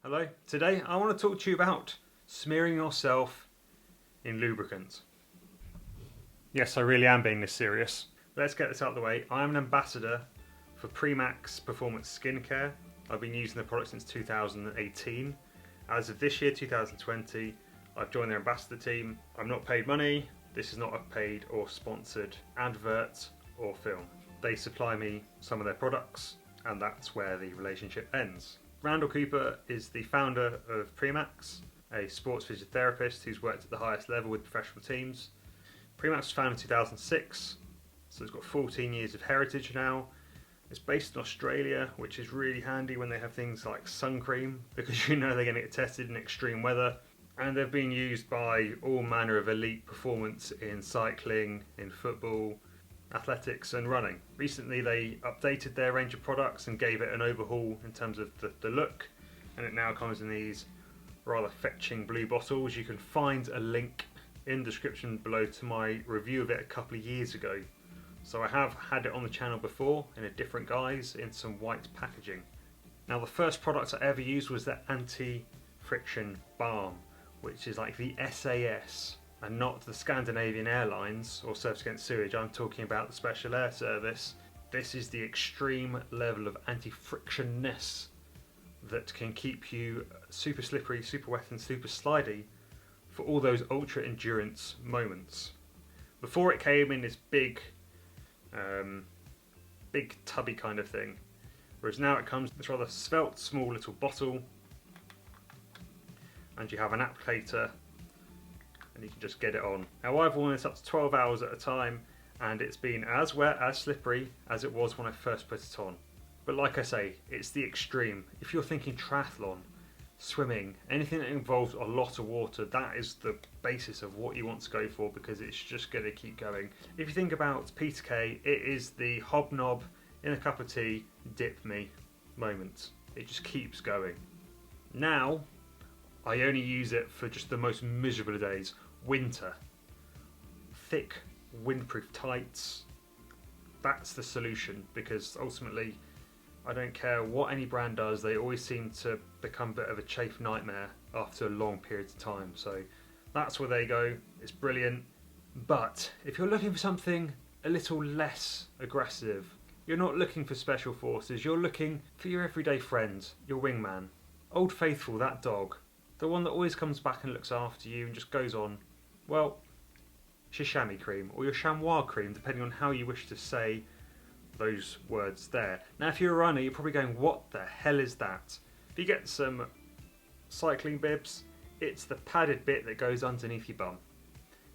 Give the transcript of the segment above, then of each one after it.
Hello. Today I want to talk to you about smearing yourself in lubricant. Yes, I really am being this serious. Let's get this out of the way. I'm an ambassador for Premax Performance Skincare. I've been using the product since 2018. As of this year, 2020, I've joined their ambassador team. I'm not paid money. This is not a paid or sponsored advert or film. They supply me some of their products, and that's where the relationship ends. Randall Cooper is the founder of Premax, a sports physiotherapist who's worked at the highest level with professional teams. Premax was founded in 2006, so it's got 14 years of heritage now. It's based in Australia, which is really handy when they have things like sun cream, because you know they're going to get tested in extreme weather. And they've been used by all manner of elite performance in cycling, in football, athletics and running. Recently they updated their range of products and gave it an overhaul in terms of the look, and it now comes in these rather fetching blue bottles. You can find a link in the description below to my review of it a couple of years ago. So I have had it on the channel before in a different guise in some white packaging. Now the first product I ever used was the anti-friction balm, which is like the SAS, and not the Scandinavian Airlines or Service Against Sewage. I'm talking about the Special Air Service. This is the extreme level of anti-frictionness that can keep you super slippery, super wet and super slidey for all those ultra endurance moments. Before it came in this big tubby kind of thing, whereas now it comes in this rather svelte small little bottle, and you have an applicator and you can just get it on. Now I've worn this up to 12 hours at a time, and it's been as wet, as slippery as it was when I first put it on. But like I say, it's the extreme. If you're thinking triathlon, swimming, anything that involves a lot of water, that is the basis of what you want to go for, because it's just going to keep going. If you think about Peter Kay, it is the hobnob in a cup of tea, dip me moment. It just keeps going. Now, I only use it for just the most miserable of days. Winter. Thick, windproof tights. That's the solution, because ultimately, I don't care what any brand does, they always seem to become a bit of a chafe nightmare after long periods of time. So that's where they go. It's brilliant. But if you're looking for something a little less aggressive, you're not looking for special forces, you're looking for your everyday friend, your wingman. Old Faithful, that dog. The one that always comes back and looks after you and just goes on. Well, it's your chamois cream, or your chamois cream, depending on how you wish to say those words there. Now if you're a runner, you're probably going, what the hell is that? If you get some cycling bibs, it's the padded bit that goes underneath your bum.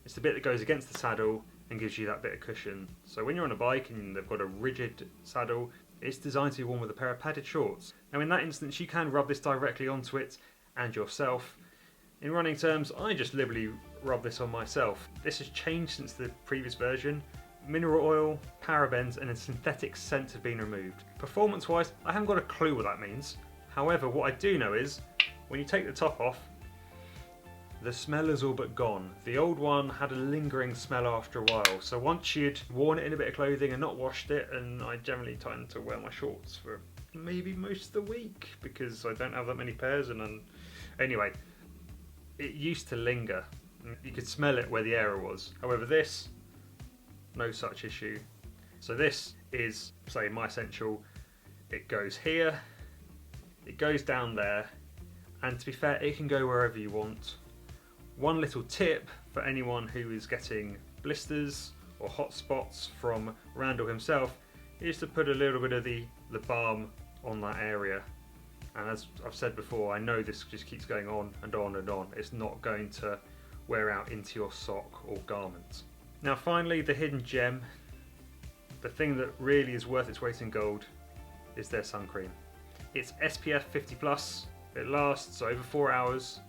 It's the bit that goes against the saddle and gives you that bit of cushion. So when you're on a bike and they've got a rigid saddle, it's designed to be worn with a pair of padded shorts. Now in that instance, you can rub this directly onto it and yourself. In running terms, I just liberally rub this on myself. This has changed since the previous version. Mineral oil, parabens and a synthetic scent have been removed. Performance wise, I haven't got a clue what that means. However, what I do know is, when you take the top off, the smell is all but gone. The old one had a lingering smell after a while, so once you'd worn it in a bit of clothing and not washed it, and I generally tend to wear my shorts for maybe most of the week because I don't have that many pairs, anyway, it used to linger. You could smell it where the error was. However, this, no such issue. So this is, say, my essential. It goes here, it goes down there, and to be fair, it can go wherever you want. One little tip for anyone who is getting blisters or hot spots from Randall himself is to put a little bit of the balm on that area. And as I've said before, I know this just keeps going on and on and on. It's not going to wear out into your sock or garment. Now finally, the hidden gem, the thing that really is worth its weight in gold, is their sun cream. It's SPF 50+, it lasts over 4 hours,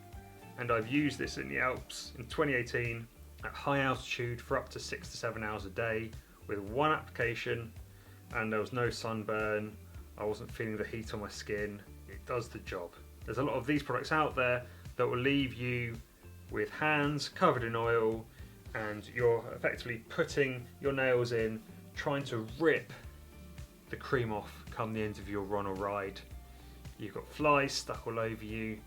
and I've used this in the Alps in 2018 at high altitude for up to 6 to 7 hours a day with one application, and there was no sunburn, I wasn't feeling the heat on my skin. It does the job. There's a lot of these products out there that will leave you with hands covered in oil, and you're effectively putting your nails in, trying to rip the cream off come the end of your run or ride. you've got flies stuck all over you,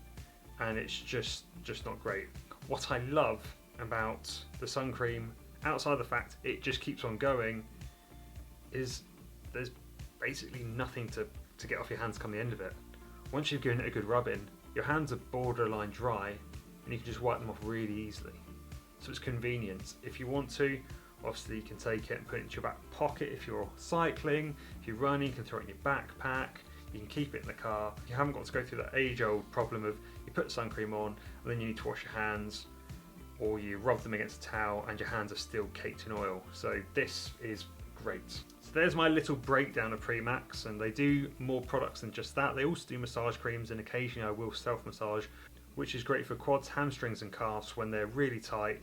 and it's just not great. What I love about the sun cream, outside of the fact it just keeps on going, is there's basically nothing to get off your hands come the end of it. Once you've given it a good rub in, your hands are borderline dry and you can just wipe them off really easily. So it's convenient. If you want to, obviously you can take it and put it into your back pocket if you're cycling. If you're running, you can throw it in your backpack. You can keep it in the car. You haven't got to go through that age-old problem of you put sun cream on and then you need to wash your hands, or you rub them against a towel and your hands are still caked in oil. So this is great. So there's my little breakdown of Premax, and they do more products than just that. They also do massage creams, and occasionally I will self-massage, which is great for quads, hamstrings and calves when they're really tight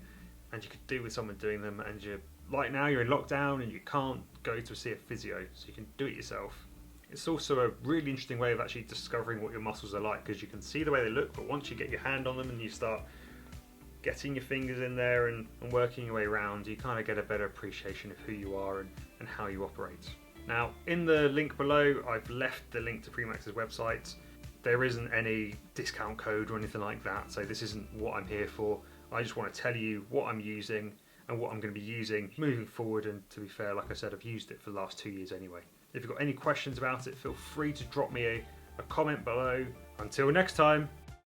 and you could do with someone doing them, and you're like now you're in lockdown and you can't go to see a physio, so you can do it yourself. It's also a really interesting way of actually discovering what your muscles are like, because you can see the way they look, but once you get your hand on them and you start getting your fingers in there and working your way around, you kind of get a better appreciation of who you are and how you operate. Now, in the link below, I've left the link to Premax's website. There isn't any discount code or anything like that, so this isn't what I'm here for. I just want to tell you what I'm using and what I'm going to be using moving forward, and to be fair, like I said, I've used it for the last 2 years anyway. If you've got any questions about it, feel free to drop me a comment below. Until next time.